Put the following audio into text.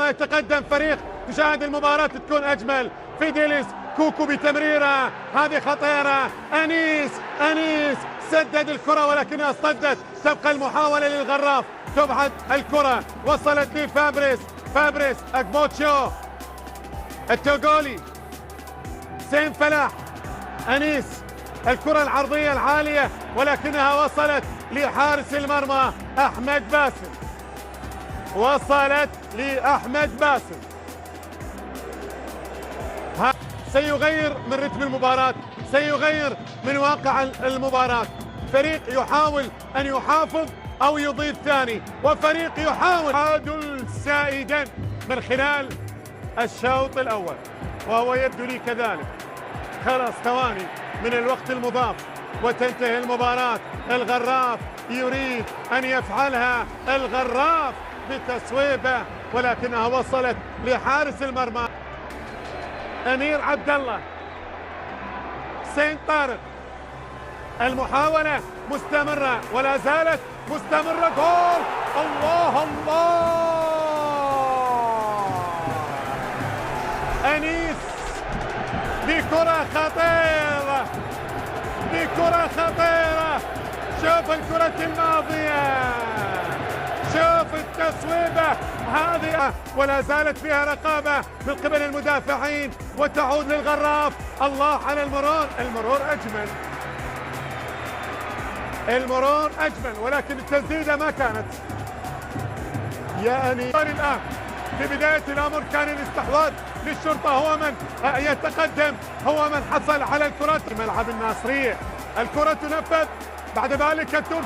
كلما يتقدم فريق تشاهد المباراة تكون أجمل. فيديليس كوكو بتمريرة، هذه خطيرة. أنيس سدد الكرة ولكنها اصطدت. تبقى المحاولة للغراف، تبعد الكرة، وصلت لفابريس أكبوتشيو، التوغولي، سين فلاح، أنيس، الكرة العرضية العالية ولكنها وصلت لحارس المرمى أحمد باسم، وصلت لأحمد باسم. سيغير من رتم المباراة، سيغير من واقع المباراة. فريق يحاول أن يحافظ أو يضيف ثاني، وفريق يحاول تعادل سائدا من خلال الشوط الأول، وهو يبدو لي كذلك. خلاص ثواني من الوقت المضاف وتنتهي المباراة. الغراف يريد أن يفعلها، الغراف بتصويبه ولكنها وصلت لحارس المرمى أمير عبد الله. سين طارق، المحاولة مستمرة ولا زالت مستمرة. جول! الله أنيس بكرة خطيرة، بكرة خطيرة. شوف الكرة الماضية، شوف التصويبة هذه، ولا زالت فيها رقابة من قبل المدافعين، وتعود للغراف. الله على المرور أجمل، المرور أجمل، ولكن التسديدة ما كانت. يعني الآن في بداية الأمر كان الاستحواذ للشرطة، هو من يتقدم، هو من حصل على الكرة في ملعب الناصرية. الكرة تنفذ، بعد ذلك ترسل